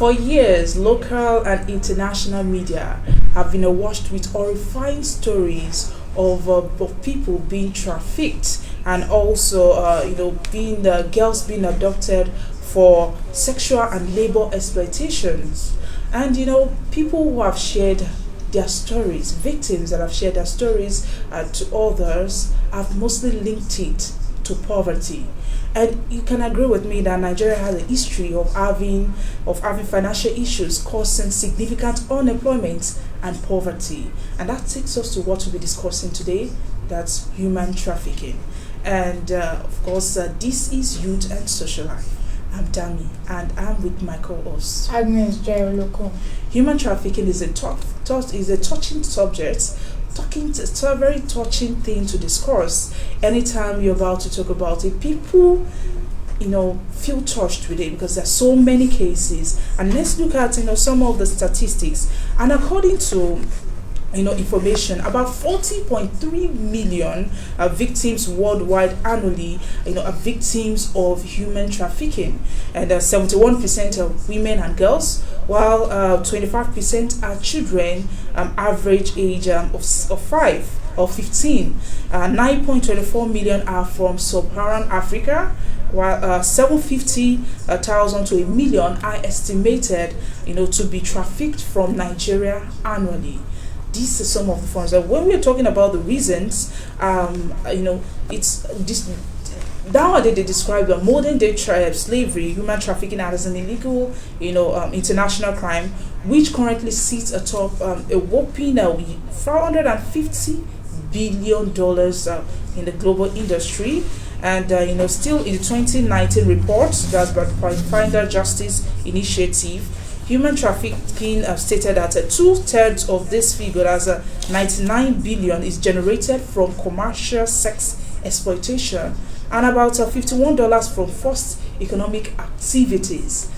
For years, local and international media have been awash with horrifying stories of people being trafficked, and also being girls being abducted for sexual and labor exploitations. And people who have shared their stories, victims that have shared their stories to others, have mostly linked it to poverty. And you can agree with me that Nigeria has a history of having financial issues causing significant unemployment and poverty. And that takes us to what we'll be discussing today. That's human trafficking. And of course, this is Youth and Social Life. I'm Dami, and I'm with my co-host Agnes Jairoloko. Human trafficking is a touching subject. It's a very touching thing to discuss. Anytime you're about to talk about it, people, feel touched with it because there are so many cases. And let's look at some of the statistics. And according to information, about 40.3 million victims worldwide annually are victims of human trafficking, and 71% are women and girls, while 25% are children, average age of 5 or 15. 9.24 million are from sub-Saharan Africa, while 750,000 to a million are estimated to be trafficked from Nigeria annually. These are some of the forms. When we're talking about the reasons, it's this. Nowadays, they describe the modern day slavery, human trafficking as an illegal, international crime, which currently sits atop a whopping $450 billion in the global industry. And still in the 2019 report that's by Finder Justice Initiative, human trafficking stated that 2/3 of this figure, as 99 billion, is generated from commercial sex exploitation, and about $51 from forced economic activities.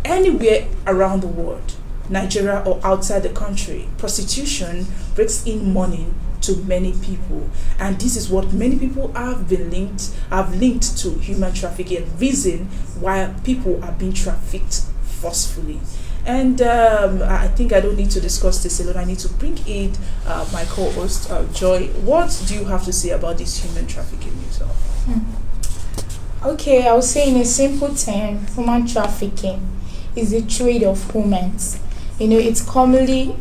Anywhere around the world, Nigeria or outside the country, prostitution brings in money to many people, and this is what many people have linked to human trafficking, reason why people are being trafficked forcefully. And I think I don't need to discuss this alone. I need to bring in my co-host Joy. What do you have to say about this human trafficking yourself? Okay, I would say in a simple term, human trafficking is the trade of humans. It's commonly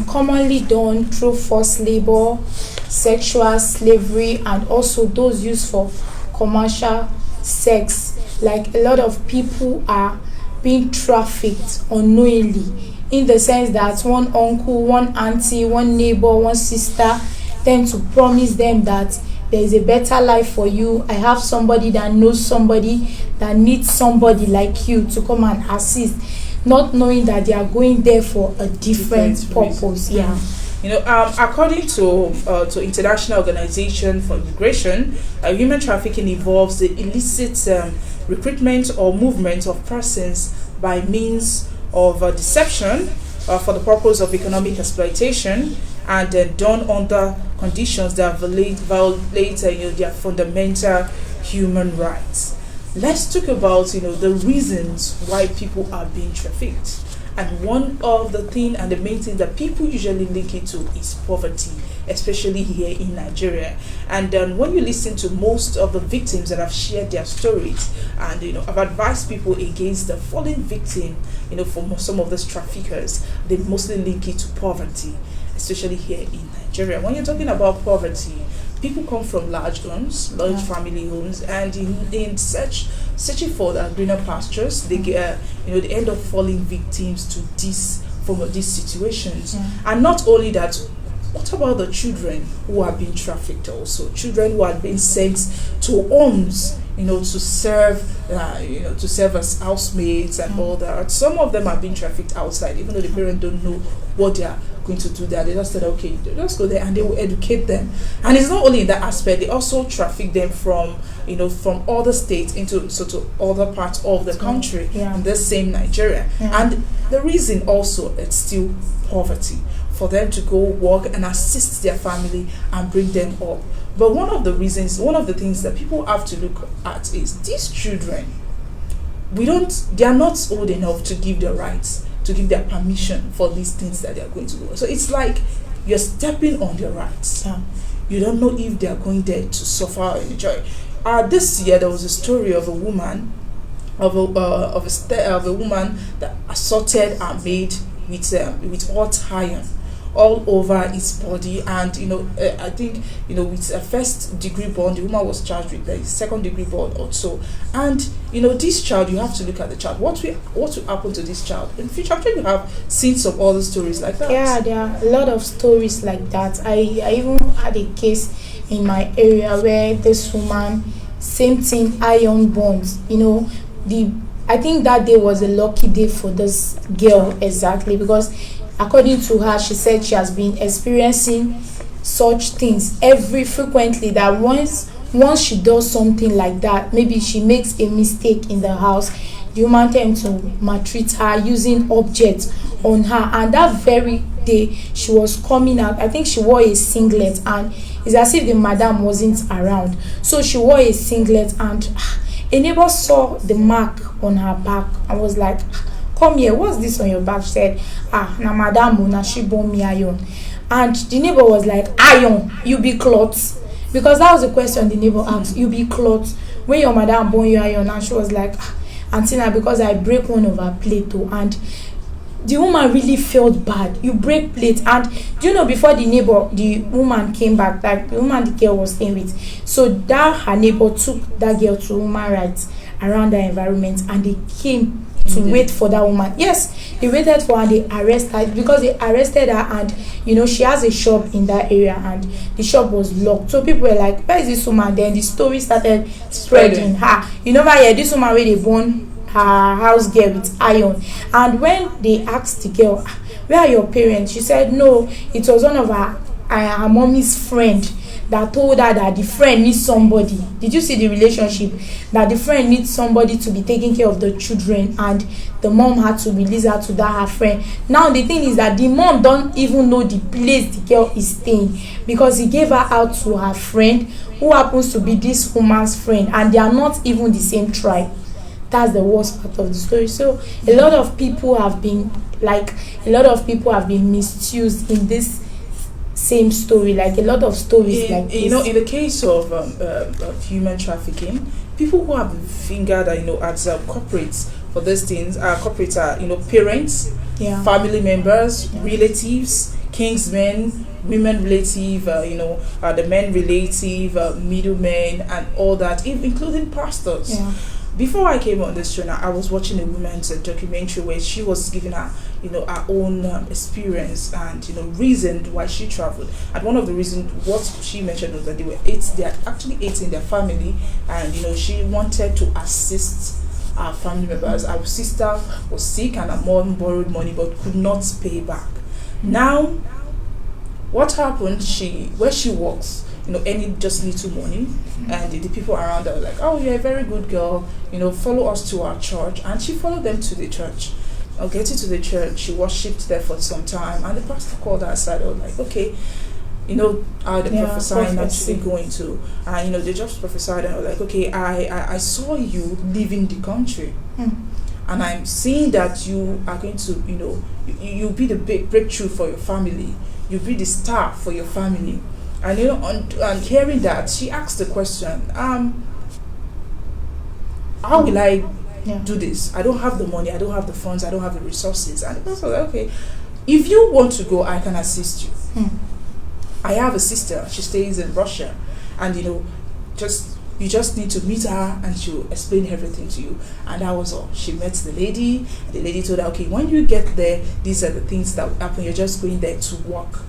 commonly done through forced labor, sexual slavery, and also those used for commercial sex. Like, a lot of people are being trafficked unknowingly, in the sense that one uncle, one auntie, one neighbor, one sister tend to promise them that there is a better life for you. I have somebody that knows somebody that needs somebody like you to come and assist, not knowing that they are going there for a different purpose. Yeah. According to International Organization for Immigration, human trafficking involves the illicit recruitment or movement of persons by means of deception for the purpose of economic exploitation, and done under conditions that violate their fundamental human rights. Let's talk about the reasons why people are being trafficked. And one of the main things that people usually link it to is poverty, especially here in Nigeria. And when you listen to most of the victims that have shared their stories, and I've advised people against the falling victim, for some of these traffickers, they mostly link it to poverty, especially here in Nigeria. When you're talking about poverty, people come from large homes, large family homes, and in searching for greener pastures, they get, they end up falling victims to these situations. And not only that, what about the children who are being trafficked also? Children who are being sent to homes, to serve as housemaids and all that. Some of them are being trafficked outside, even though the parents don't know what they are going to do there. They just said, okay, just go there, and they will educate them. And it's not only in that aspect, they also traffic them from other states into other parts of the country, in the same Nigeria. And the reason also, it's still poverty, for them to go work and assist their family and bring them up. But one of the things that people have to look at is these children we don't they are not old enough to give their rights, to give their permission for these things that they are going to do. So it's like you're stepping on their rights. Yeah. You don't know if they are going there to suffer or enjoy. This year there was a story of a woman, of a woman that assaulted her maid with hot iron all over his body, and I think with a first degree burn, the woman was charged with the second degree burn also. And this child, you have to look at the child. What will happen to this child in the future? Actually, you have seen some other stories like that. Yeah, there are a lot of stories like that. I even had a case in my area where this woman, same thing, iron burns. I think that day was a lucky day for this girl, exactly, because according to her, she said she has been experiencing such things frequently, that once she does something like that, maybe she makes a mistake in the house, the woman tends to maltreat her using objects on her. And that very day she was coming out, I think she wore a singlet, and it's as if the madam wasn't around, so she wore a singlet, and a neighbor saw the mark on her back and was like, come here, what's this on your back? She said, na madam, na she born me iron. And the neighbor was like, iron, you be cloth? Because that was the question the neighbor asked, you be cloth when your madam born you iron? And she was like, auntie, na because I break one of her plate too. And the woman really felt bad. You break plate. And before the woman came back, like the woman the girl was staying with, so that her neighbor took that girl to human rights around the environment, and they came to wait for that woman. Yes, they waited for her, they arrested her, because they arrested her, and she has a shop in that area, and the shop was locked. So people were like, where is this woman? Then the story started spreading. You never hear this woman where they born her house girl with iron. And when they asked the girl, where are your parents? She said no, it was one of her mommy's friend that told her that the friend needs somebody. Did you see the relationship? That the friend needs somebody to be taking care of the children, and the mom had to release her to that her friend. Now the thing is that the mom don't even know the place the girl is staying, because he gave her out to her friend, who happens to be this woman's friend, and they are not even the same tribe. That's the worst part of the story. So a lot of people have been misused in this same story, like a lot of stories like this. In the case of human trafficking, people who have been fingered as corporates for these things, corporates are parents, family members, relatives, kingsmen, women relative, the men relative, middlemen, and all that, including pastors. Before I came on this channel, I was watching a woman's documentary where she was giving her her own experience and reason why she traveled. And one of the reasons, what she mentioned, was that they had actually ate in their family, and she wanted to assist our family members. Our sister was sick, and her mom borrowed money but could not pay back. Now, what happened? Where she works, any just little money, and the people around her were like, oh, you're a very good girl, follow us to our church. And she followed them to the church. Getting to the church, she worshipped there for some time, and the pastor called her aside. I was like, okay, how the prophesying actually going to, and they just prophesied, and I was like, okay, I saw you leaving the country, and I'm seeing that you are going to, you'll be the big breakthrough for your family, you'll be the star for your family. And on hearing that, she asked the question, how will I do this? I don't have the money, I don't have the funds, I don't have the resources. And the person was like, okay, if you want to go, I can assist you. I have a sister, she stays in Russia, and you just need to meet her, and she'll explain everything to you. And that was all. She met the lady, and the lady told her, okay, when you get there, these are the things that will happen. You're just going there to work.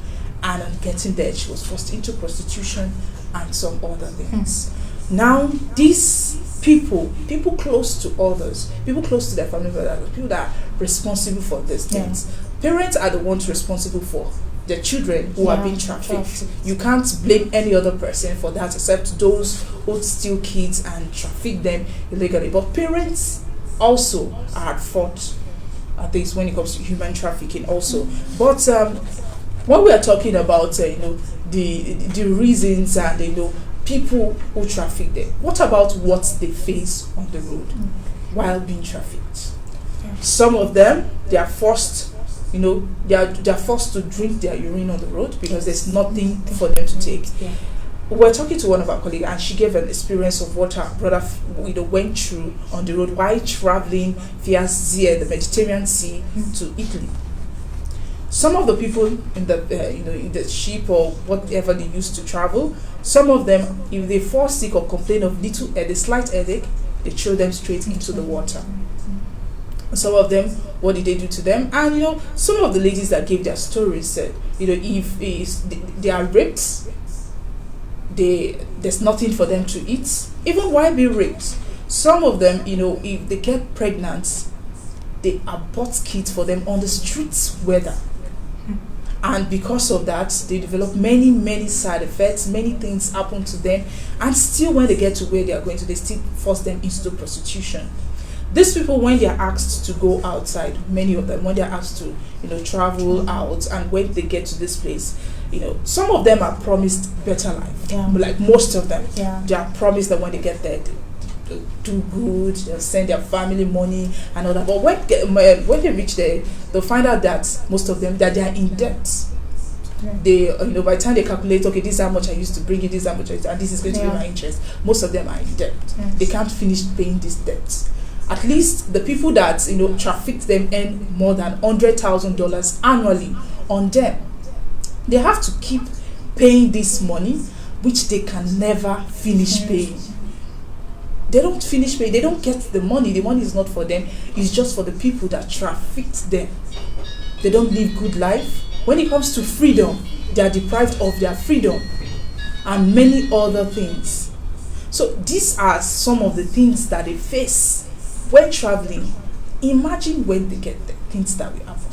And on getting there, she was forced into prostitution and some other things. Now, these people close to others, people close to their family members, people that are responsible for these things. Parents are the ones responsible for their children who are being trafficked. You can't blame any other person for that except those who steal kids and traffic them illegally. But parents also are at fault at this when it comes to human trafficking also. But when we are talking about the reasons and people who traffic them, what about what they face on the road? while being trafficked. Some of them, they are forced, they are forced to drink their urine on the road because there's nothing for them to take. Yeah. We were talking to one of our colleagues, and she gave an experience of what her brother went through on the road while traveling via the Mediterranean Sea to Italy. Some of the people in the ship or whatever they used to travel, some of them, if they fall sick or complain of a slight headache, they throw them straight into the water. Some of them, what did they do to them? And some of the ladies that gave their stories said, if they are raped, there's nothing for them to eat, even while being raped. Some of them, if they get pregnant, they abort kids for them on the streets weather. And because of that, they develop many side effects, many things happen to them, and still when they get to where they are going to, they still force them into prostitution. These people, when they are asked to go outside, many of them, when they are asked to travel out, and when they get to this place, some of them are promised better life. Like most of them, they are promised that when they get there, they'll do good, they'll send their family money and all that. But when they reach there, they'll find out that most of them, that they are in debt. They, by the time they calculate, okay, this is how much I used to bring in, this is how much and this is going to be my interest. Most of them are in debt. They can't finish paying this debt. At least the people that trafficked them earn more than $100,000 annually on them. They have to keep paying this money, which they can never finish paying. They don't finish paying. They don't get the money. The money is not for them. It's just for the people that trafficked them. They don't live good life. When it comes to freedom, they are deprived of their freedom and many other things. So these are some of the things that they face when traveling. Imagine when they get the things that will happen.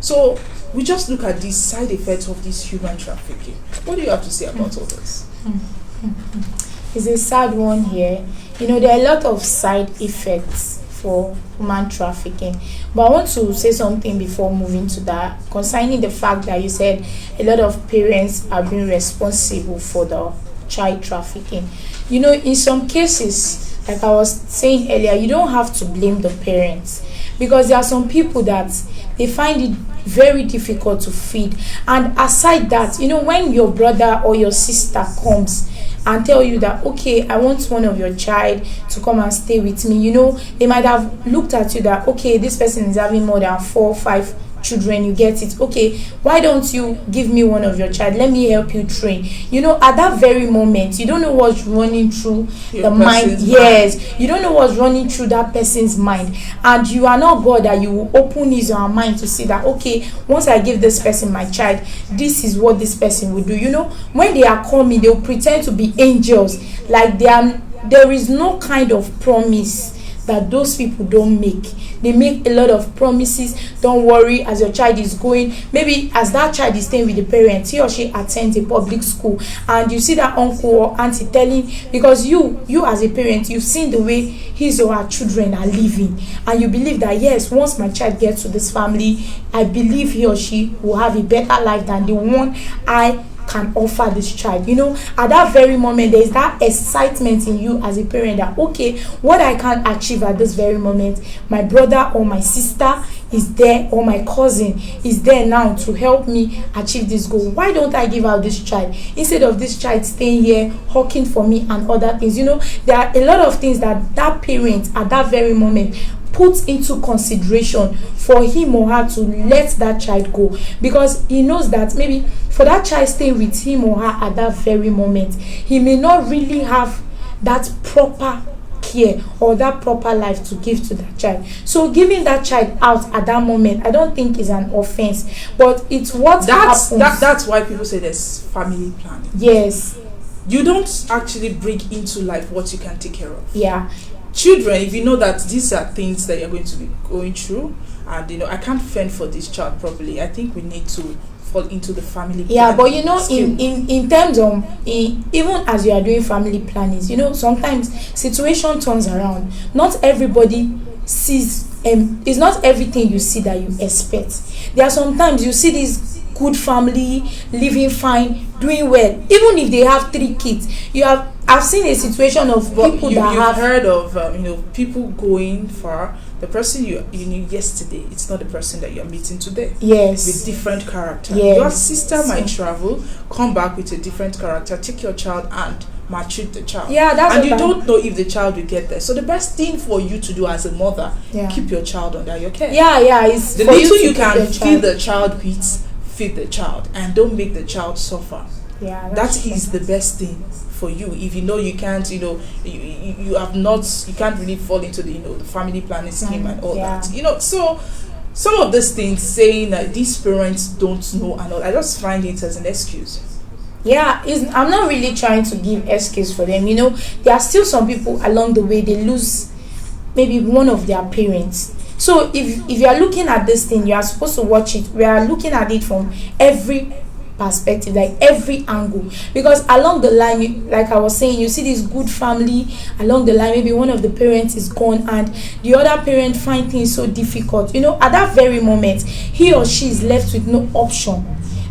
So we just look at these side effects of this human trafficking. What do you have to say about all this? It's a sad one here. There are a lot of side effects for human trafficking. But I want to say something before moving to that, concerning the fact that you said a lot of parents are being responsible for the child trafficking. In some cases, like I was saying earlier, you don't have to blame the parents, because there are some people that they find it very difficult to feed. And aside that, when your brother or your sister comes and tell you that, okay, I want one of your child to come and stay with me, they might have looked at you that, okay, this person is having more than 4 or 5 children, you get it, okay, why don't you give me one of your child, let me help you train. At that very moment, you don't know what's running through the mind. Yes, you don't know what's running through that person's mind, and you are not God that you will open his or her mind to see that, okay, once I give this person my child, this is what this person will do. When they are coming, they will pretend to be angels, like there is no kind of promise that those people don't make. They make a lot of promises. Don't worry, as your child is going, maybe as that child is staying with the parents, he or she attends a public school, and you see that uncle or auntie telling, because you as a parent, you've seen the way his or her children are living, and you believe that, yes, once my child gets to this family, I believe he or she will have a better life than the one I can offer this child. At that very moment, there is that excitement in you as a parent that, okay, what I can achieve at this very moment, my brother or my sister is there, or my cousin is there now to help me achieve this goal. Why don't I give out this child instead of this child staying here hawking for me and other things? There are a lot of things that parent at that very moment puts into consideration for him or her to let that child go, because he knows that maybe for that child staying with him or her at that very moment, he may not really have that proper care or that proper life to give to that child. So giving that child out at that moment, I don't think is an offense, but it's what happens. That's why people say there's family planning. Yes. You don't actually bring into life what you can take care of. Yeah. Children, if you know that these are things that you're going to be going through, and I can't fend for this child properly, I think we need to fall into the family planning. Yeah, but in terms of even as you are doing family planning, sometimes situation turns around. Not everybody sees, it's not everything you see that you expect. There are sometimes you see this good family living fine, doing well, even if they have 3 kids. You have I've seen a situation of But people you've that have. heard of people going far. The person you knew yesterday, it's not the person that you're meeting today. With Yes. different character. Yes. Your sister might So, travel, come back with a different character, take your child and maltreat the child. yeah, that's And what you I. don't know if the child will get there. So the best thing for you to do as a mother, Yeah. keep your child under your care. Yeah, yeah. It's The for you little to you keep can your feed child. the child with, feed the child, and don't make the child suffer. Yeah, That that's is true. the best thing for you. If you know you can't, you have not, you can't really fall into the family planning scheme and all Yeah. that. So some of these things saying that these parents don't know and all, I just find it as an excuse. Yeah, I'm not really trying to give excuse for them. There are still some people along the way they lose maybe one of their parents. So if you are looking at this thing, you are supposed to watch it. We are looking at it from every perspective, like every angle, because along the line, like I was saying, you see this good family. Along the line, maybe one of the parents is gone and the other parent find things so difficult. At that very moment, he or she is left with no option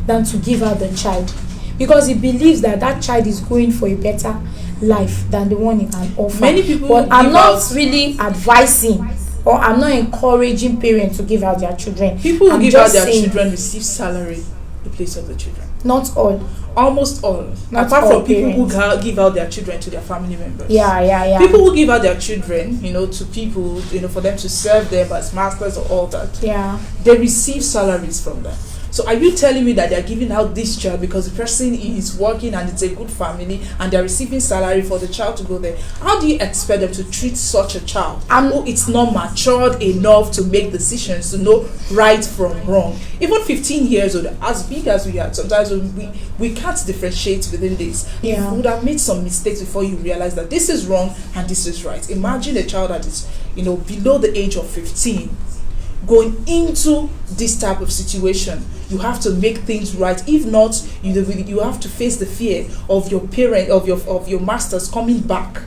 than to give out the child, because he believes that that child is going for a better life than the one he can offer. Many people But I'm give not out- really advising, or I'm not encouraging parents to give out their children. People who I'm give out just their saying, children receive salary in place of the children. not all. Almost all. Not Apart all from people who parents. give out their children to their family members. Yeah. People who give out their children, to people, for them to serve them as masters or all that, Yeah. they receive salaries from them. So are you telling me that they're giving out this child because the person is working and it's a good family and they're receiving salary for the child to go there? How do you expect them to treat such a child who it's not matured enough to make decisions, to know right from wrong? Even 15 years old, as big as we are, sometimes we can't differentiate within this. Yeah. You would have made some mistakes before you realize that this is wrong and this is right. Imagine a child that is, below the age of 15 going into this type of situation. You have to make things right. If not, you have to face the fear of your parent, of your masters coming back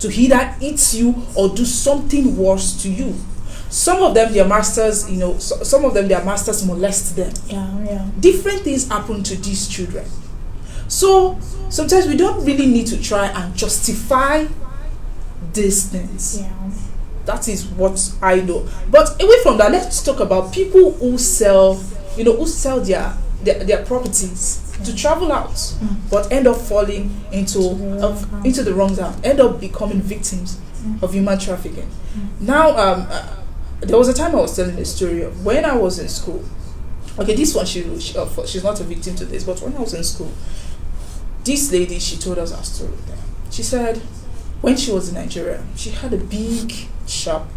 to either eat you or do something worse to you. Some of them, their masters, some of them, their masters molest them. Yeah. Different things happen to these children. So sometimes we don't really need to try and justify these things. Yeah. That is what I know. But away from that, let's talk about people who sell their properties to travel out, but end up falling into the wrong hand, end up becoming victims of human trafficking. Now, there was a time I was telling a story of when I was in school. Okay, this one she's not a victim to this, but when I was in school, this lady, she told us her story there. She said when she was in Nigeria, she had a big shop.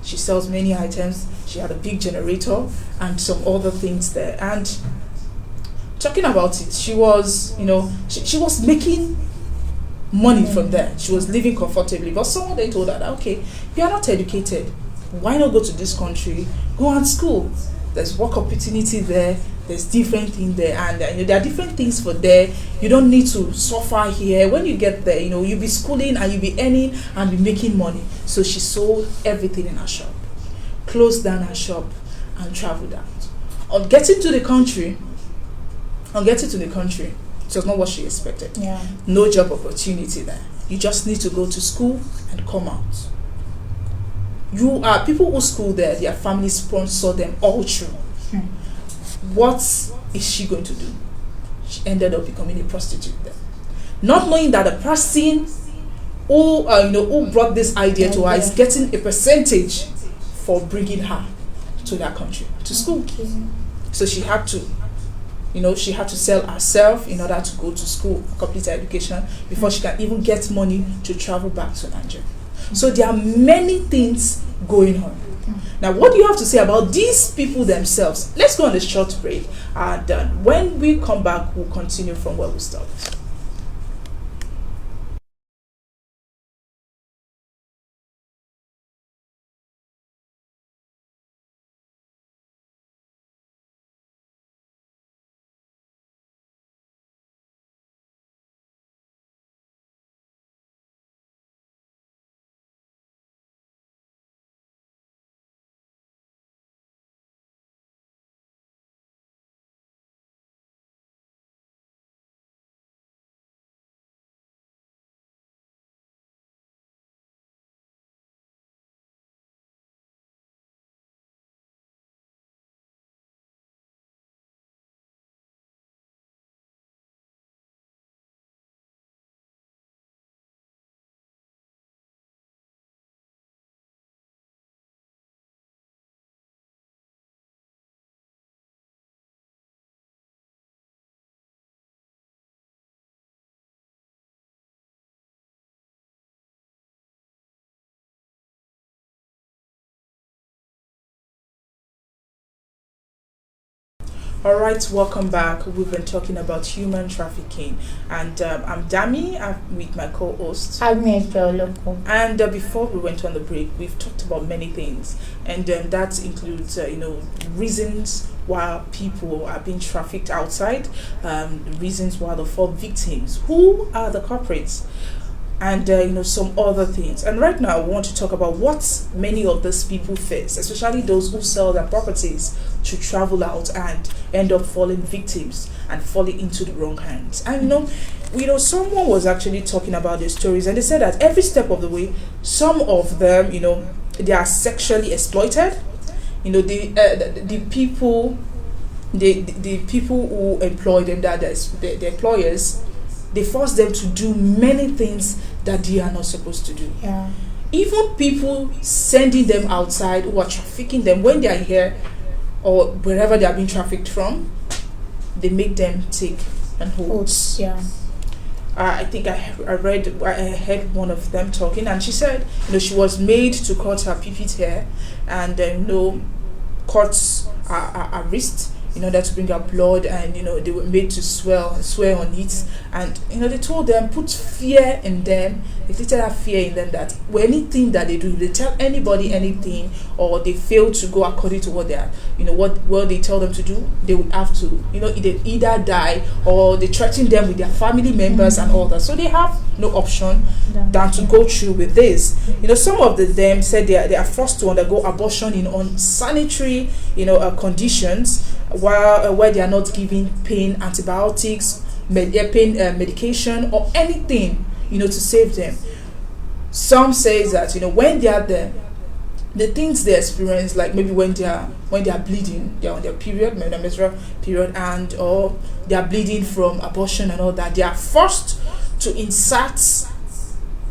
She sells many items. She had a big generator and some other things there. And talking about it, she was, she was making money from there. She was living comfortably. But someone then told her that, okay, you are not educated. Why not go to this country? Go and school. There's work opportunity there. There's different things there, and there are different things for there. You don't need to suffer here. When you get there, you'll be schooling and you'll be earning and be making money. So she sold everything in her shop, closed down her shop, and traveled out. On getting to the country, it was not what she expected. Yeah. No job opportunity there. You just need to go to school and come out. You are people who school there, their family sponsor them all through. What is she going to do? She ended up becoming a prostitute there, not knowing that the person who brought this idea to her is getting a percentage for bringing her to that country to school. Okay. So she had to sell herself in order to go to school, complete her education before she can even get money to travel back to Nigeria. So there are many things going on. Now, what do you have to say about these people themselves? Let's go on a short break, and when we come back, we'll continue from where we stopped. All right, welcome back. We've been talking about human trafficking, and I'm Dami. I'm with my co-host. And before we went on the break, we've talked about many things, and that includes, reasons why people are being trafficked outside, reasons why they fall victims, who are the culprits, and some other things. And right now, we want to talk about what many of these people face, especially those who sell their properties to travel out and end up falling victims and falling into the wrong hands. And someone was actually talking about their stories, and they said that every step of the way, some of them, they are sexually exploited. The people, the people who employ them, that is the employers, they force them to do many things that they are not supposed to do. Yeah. Even people sending them outside who are trafficking them, when they are here or wherever they are being trafficked from, they make them take an oath. Yeah. I think I heard one of them talking, and she said, she was made to cut her pipit hair, and cuts her wrist in order to bring out blood, and they were made to swear on it, and they told them, put fear in them. They created that fear in them that anything that they do, if they tell anybody anything, or they fail to go according to what they are, what they tell them to do, they will have to they either die, or they threaten them with their family members and all that. So they have no option than to go through with this. Some of them said they are forced to undergo abortion in unsanitary conditions, while where they are not given pain antibiotics, pain medication, or anything to save them. Some say that when they are there, the things they experience, like maybe when they are bleeding, they are on their period, their menstrual period, and or they are bleeding from abortion and all that, they are forced to insert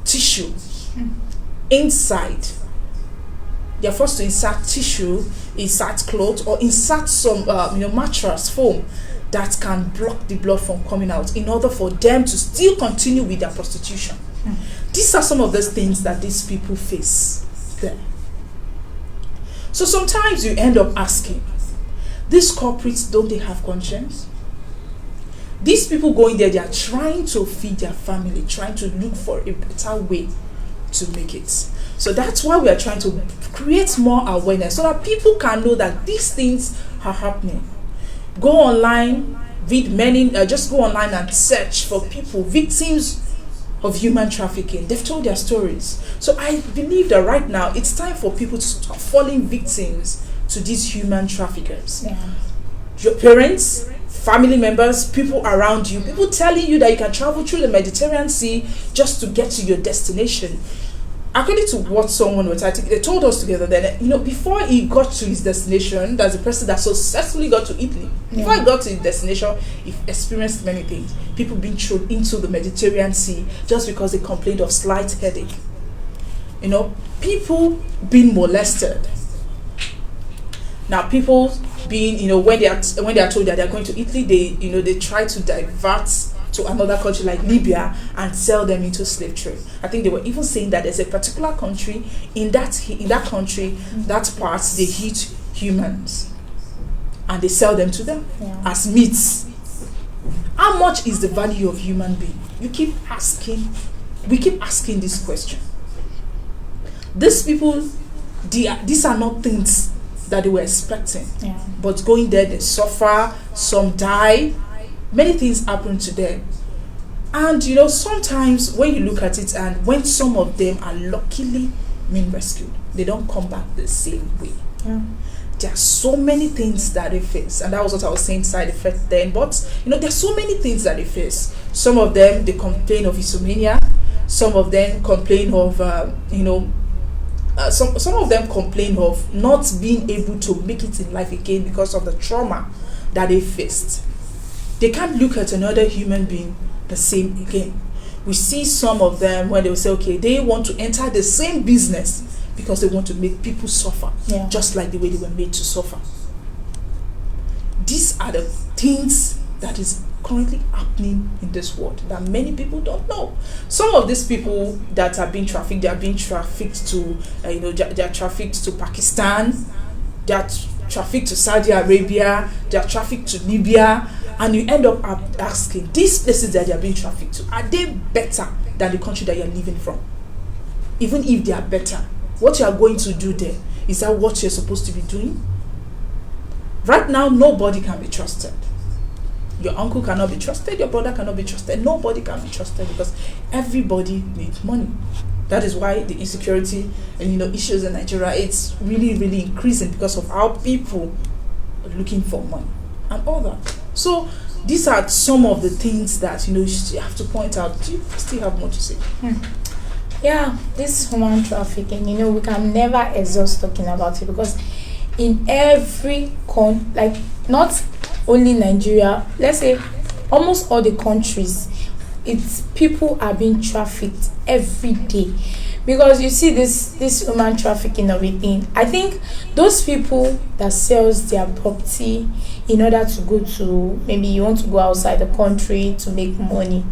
tissue inside. They are forced to insert tissue, insert clothes, or insert some mattress foam that can block the blood from coming out, in order for them to still continue with their prostitution. These are some of those things that these people face there. So sometimes you end up asking, these culprits, don't they have conscience? These people going there, they are trying to feed their family, trying to look for a better way to make it. So that's why we are trying to create more awareness, so that people can know that these things are happening. Go online, read many, just go online and search for people, victims of human trafficking. They've told their stories. So I believe that right now it's time for people to stop falling victims to these human traffickers. Yeah. Your parents, family members, people around you, people telling you that you can travel through the Mediterranean Sea just to get to your destination. According to what someone was, I think they told us together that before he got to his destination, that's the person that successfully got to Italy. Yeah. Before he got to his destination, he experienced many things. People being thrown into the Mediterranean Sea just because they complained of slight headache. People being molested. Now, people being, when they are told that they are going to Italy, they try to divert to another country like Libya and sell them into slave trade. I think they were even saying that there's a particular country in that country, that part, they eat humans and they sell them to them as meats. How much is the value of human being? We keep asking this question. These people, these are not things that they were expecting. Yeah. But going there, they suffer, some die. Many things happen to them. And sometimes when you look at it, and when some of them are luckily being rescued, they don't come back the same way. Yeah. There are so many things that they face, and that was what I was saying, side effect then. But there's so many things that they face. Some of them, they complain of insomnia. Some of them complain of some of them complain of not being able to make it in life again because of the trauma that they faced. They can't look at another human being the same again. We see some of them when they will say, okay, they want to enter the same business because they want to make people suffer, just like the way they were made to suffer. These are the things that is currently happening in this world that many people don't know. Some of these people that are being trafficked, they are being trafficked to, they are trafficked to Pakistan. They are trafficked to Saudi Arabia, they are trafficked to Libya, and you end up asking, these places that they are being trafficked to, are they better than the country that you're living from? Even if they are better, what you are going to do there, is that what you're supposed to be doing? Right now, nobody can be trusted. Your uncle cannot be trusted, your brother cannot be trusted, nobody can be trusted, because everybody needs money. That is why the insecurity and issues in Nigeria, it's really increasing, because of how people are looking for money and all that. So these are some of the things that you have to point out. Do you still have more to say? Yeah, this human trafficking, we can never exhaust talking about it, because in every like not only Nigeria, let's say almost all the countries, it's people are being trafficked every day. Because you see this human trafficking of a thing, I think those people that sells their property in order to go to, maybe you want to go outside the country to make money,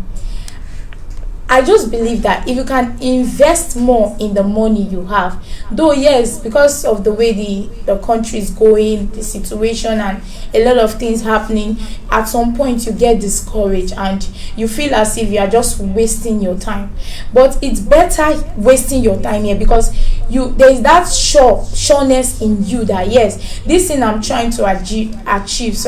I just believe that if you can invest more in the money you have, though yes, because of the way the country is going, the situation and a lot of things happening, at some point you get discouraged and you feel as if you are just wasting your time. But it's better wasting your time here, because there is that sureness in you that yes, this thing I'm trying to achieve,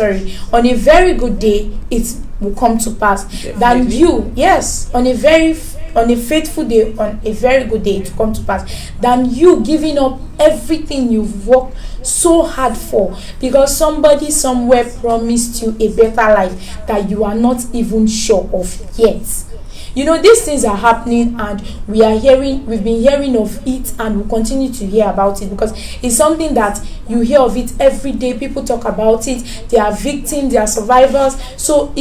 on a very good day, it will come to pass. Definitely. Than you, yes, on a faithful day, on a very good day, to come to pass, than you giving up everything you've worked so hard for, because somebody somewhere promised you a better life that you are not even sure of yet. These things are happening, and we've been hearing of it, and we'll continue to hear about it, because it's something that you hear of it every day. People talk about it. They are victims, they are survivors. So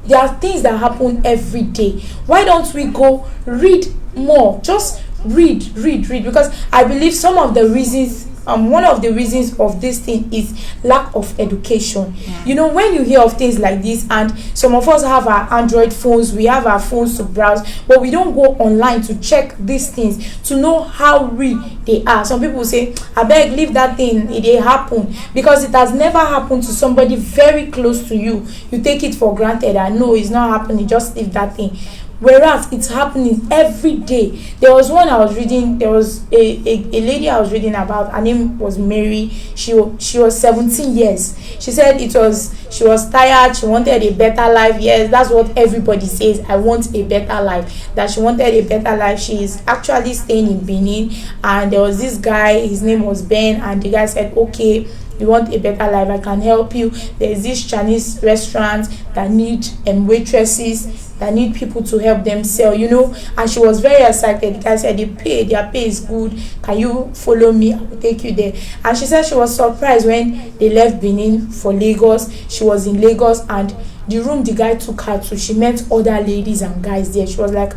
there are things that happen every day. Why don't we go read more? Just read, because I believe some of the reasons, one of the reasons of this thing is lack of education. When you hear of things like this, and some of us have our Android phones, we have our phones to browse, but we don't go online to check these things to know how real they are. Some people say, I beg, leave that thing, it didn't happen, because it has never happened to somebody very close to you. You take it for granted, and no, it's not happening, just leave that thing. Whereas it's happening every day. There was one I was reading, there was a lady I was reading about, her name was Mary. She was 17 years. She said she was tired, she wanted a better life. Yes, that's what everybody says, I want a better life. That she wanted a better life. She is actually staying in Benin, and there was this guy, his name was Ben, and the guy said, okay, you want a better life, I can help you. There's this Chinese restaurant that need waitresses, that need people to help them sell, and she was very excited. The guy said, their pay is good, can you follow me, I will take you there. And she said she was surprised when they left Benin for Lagos. She was in Lagos, and the room the guy took her to, she met other ladies and guys there. She was like,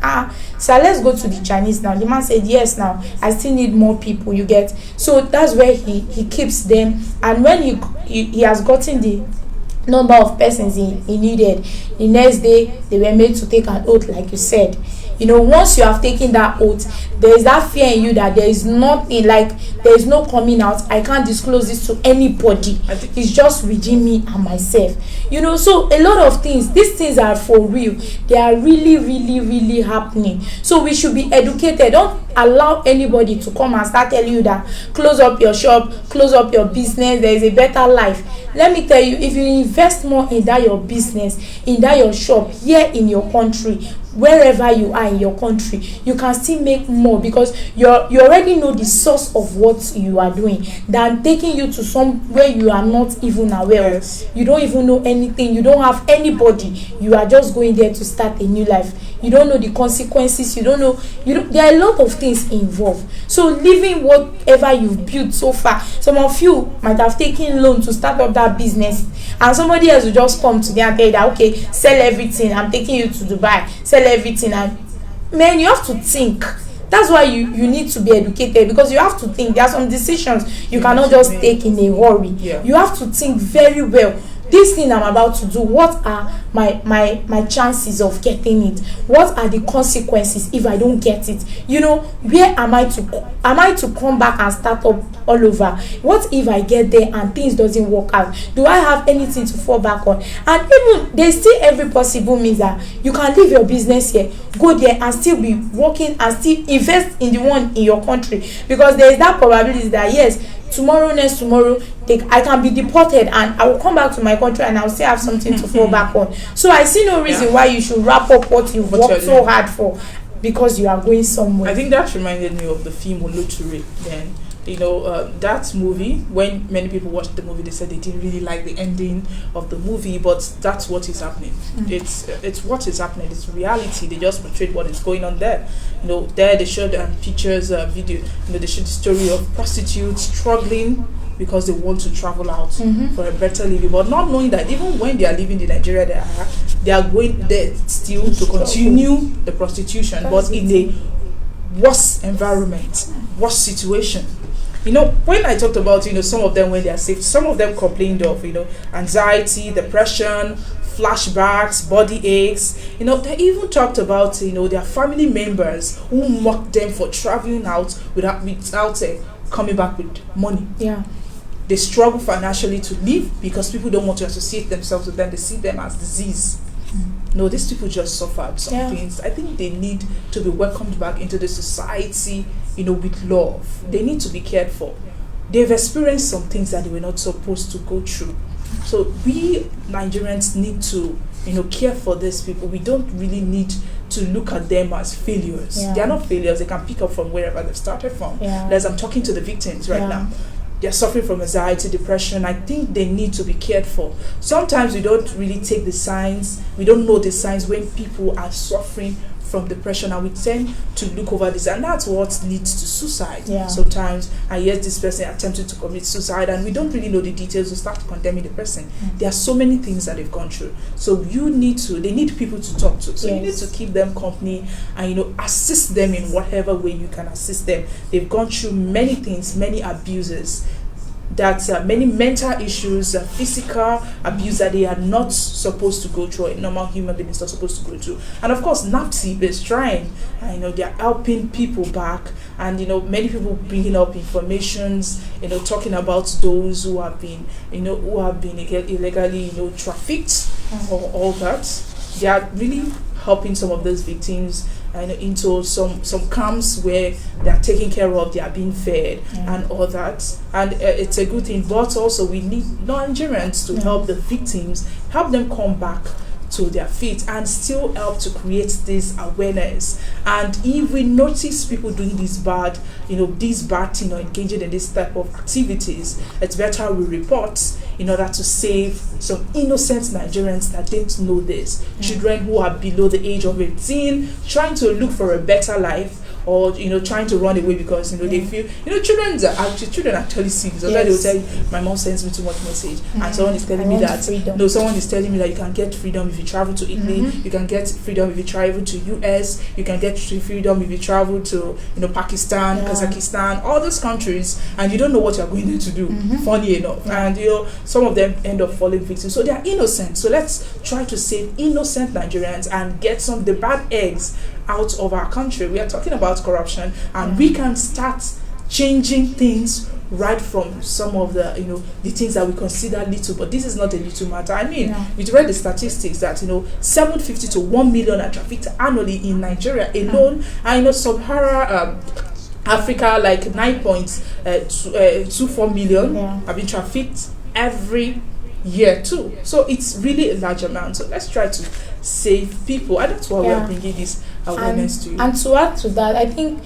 so let's go to the Chinese now. The man said, yes, now I still need more people, you get. So that's where he keeps them, and when he has gotten the number of persons he needed, the next day they were made to take an oath, like you said. Once you have taken that oath, there is that fear in you that there is nothing, like there is no coming out. I can't disclose this to anybody. It's just within me and myself. So a lot of things, these things are for real. They are really happening. So we should be educated. Don't allow anybody to come and start telling you that close up your shop, close up your business, there is a better life. Let me tell you, if you invest more in that your business, in that your shop here in your country, wherever you are in your country, you can still make more, because you already know the source of what you are doing, than taking you to somewhere you are not even aware of. You don't even know anything, you don't have anybody, you are just going there to start a new life. You don't know the consequences, you don't know, there are a lot of things involved. So leaving whatever you've built so far, some of you might have taken loan to start up that business, and somebody else will just come to them and tell you that, okay, sell everything, I'm taking you to Dubai, sell everything. And man, you have to think. That's why you need to be educated, because you have to think. There are some decisions you cannot just take in a hurry. You have to think very well. This thing I'm about to do, what are my chances of getting it? What are the consequences if I don't get it? Where am I to come back and start up all over. What if I get there and things doesn't work out? Do I have anything to fall back on? And even there's still every possible means that you can leave your business here, go there and still be working and still invest in the one in your country, because there is that probability that yes, tomorrow, next tomorrow, I can be deported and I will come back to my country and I'll still have something to fall back on. So I see no reason why you should wrap up what you've worked so hard for because you are going somewhere. I think that reminded me of the film Oloture then. That movie, when many people watched the movie, they said they didn't really like the ending of the movie, but that's what is happening. It's what is happening. It's reality. They just portrayed what is going on there. There they showed pictures, video. They showed the story of prostitutes struggling because they want to travel out for a better living, but not knowing that even when they are living in Nigeria, they are going there still to continue the prostitution, but in a worse environment, worse situation. When I talked about, some of them when they are safe, some of them complained of, anxiety, depression, flashbacks, body aches. They even talked about, their family members who mocked them for traveling out without coming back with money. Yeah. They struggle financially to live because people don't want to associate themselves with them. They see them as disease. No, these people just suffered some things. I think they need to be welcomed back into the society, with love. They need to be cared for. They've experienced some things that they were not supposed to go through. So we Nigerians need to, care for these people. We don't really need to look at them as failures. Yeah. They are not failures. They can pick up from wherever they've started from. Yeah. As I'm talking to the victims right now. They're suffering from anxiety, depression. I think they need to be cared for. Sometimes we don't really take the signs. We don't know the signs when people are suffering from depression, and we tend to look over this, and that's what leads to suicide. Sometimes I hear this person attempting to commit suicide and we don't really know the details. We start condemning the person. There are so many things that they've gone through, so they need people to talk to, so you need to keep them company and assist them in whatever way you can assist them. They've gone through many things, many abuses, many mental issues, physical abuse that they are not supposed to go through, a normal human being is not supposed to go through. And of course, NAPSI is trying. They are helping people back, and many people bringing up informations, talking about those who have been, illegally, trafficked or all that. They are really helping some of those victims into some camps where they are taken care of, they are being fed and all that, and it's a good thing. But also we need Nigerians to help the victims, help them come back to their feet, and still help to create this awareness. And if we notice people doing this bad thing or engaging in this type of activities, it's better we report in order to save some innocent Nigerians that didn't know this. Children who are below the age of 18, trying to look for a better life, or trying to run away because they feel children actually see this. They will tell you, my mom sends me too much message, and someone is telling me that you can get freedom if you travel to Italy, you can get freedom if you travel to US, you can get freedom if you travel to Pakistan, Kazakhstan, all those countries, and you don't know what you're going there to do. Funny enough, and some of them end up falling victims. So they are innocent. So let's try to save innocent Nigerians and get some of the bad eggs out of our country. We are talking about corruption, and we can start changing things right from some of the the things that we consider little, but this is not a little matter. We read the statistics that 750 to 1 million are trafficked annually in Nigeria alone, and Sub-Saharan Africa, like 9.24 million have been trafficked every year too. So it's really a large amount. So let's try to save people, and that's why we are bringing this awareness to you. And to add to that, I think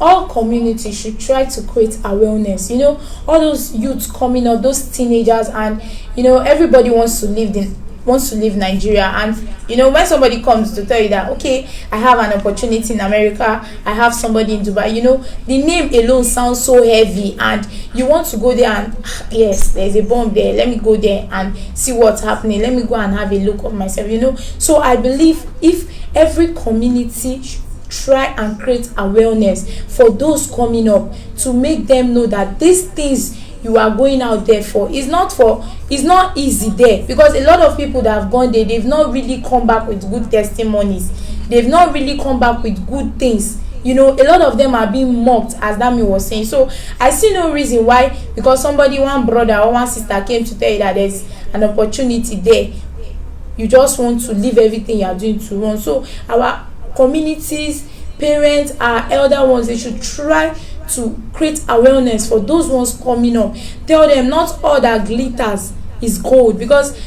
all communities should try to create awareness. All those youths coming up, those teenagers, and everybody wants to live Nigeria, and when somebody comes to tell you that, okay, I have an opportunity in America, I have somebody in Dubai, the name alone sounds so heavy, and you want to go there and yes, there's a bomb there, let me go there and see what's happening, let me go and have a look of myself. So I believe if every community try and create awareness for those coming up, to make them know that these things you are going out there for it's not easy there, because a lot of people that have gone there, they've not really come back with good testimonies, they've not really come back with good things you know, a lot of them are being mocked, as Dami was saying. So I see no reason why, because somebody, one brother or one sister came to tell you that there's an opportunity there, you just want to leave everything you are doing to run. So our communities, parents, our elder ones, they should try to create awareness for those ones coming up. Tell them not all that glitters is gold, because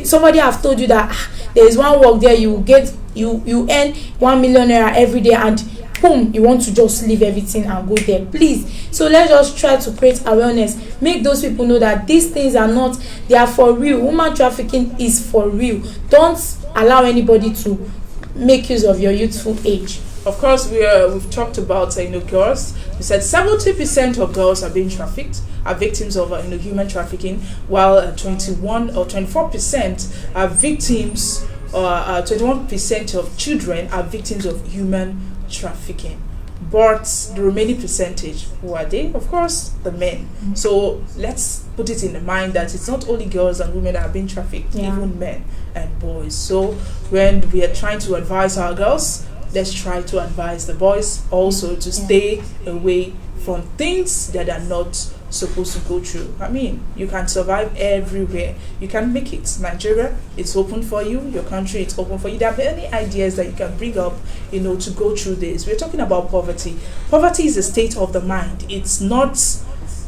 somebody have told you that there is one work there, you get you earn 1 million naira every day, and boom, you want to just leave everything and go there. Please, so let's just try to create awareness, make those people know that these things are not, they are for real. Woman trafficking is for real. Don't allow anybody to make use of your youthful age. Of course, we've talked about girls. We said 70% of girls are being trafficked, are victims of human trafficking, while 21 or 24% are victims, or 21% of children are victims of human trafficking. But the remaining percentage, who are they? Of course, the men. So let's put it in the mind that it's not only girls and women that are being trafficked, even men and boys. So when we are trying to advise our girls, let's try to advise the boys also to stay away from things that are not supposed to go through. I mean, you can survive everywhere. You can make it. Nigeria, it's open for you. Your country, it's open for you. There are many ideas that you can bring up, to go through this. We're talking about poverty. Poverty is a state of the mind. It's not,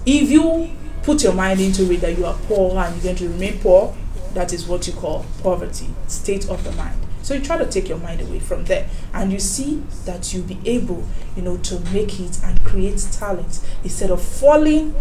if you put your mind into it that you are poor and you're going to remain poor, that is what you call poverty, state of the mind. So you try to take your mind away from there, and you see that you'll be able, to make it and create talent instead of falling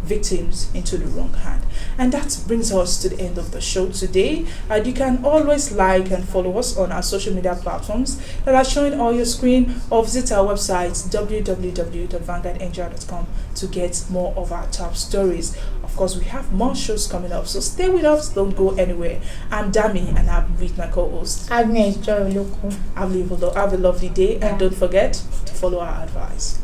victims into the wrong hand. And that brings us to the end of the show today. And you can always like and follow us on our social media platforms that are showing on your screen, or visit our website www.vanguardnj.com to get more of our top stories. Of course, we have more shows coming up, so stay with us, don't go anywhere. I'm Dami, and I'm with my co-host Agnes Joy Loco. Have a lovely day, and don't forget to follow our advice.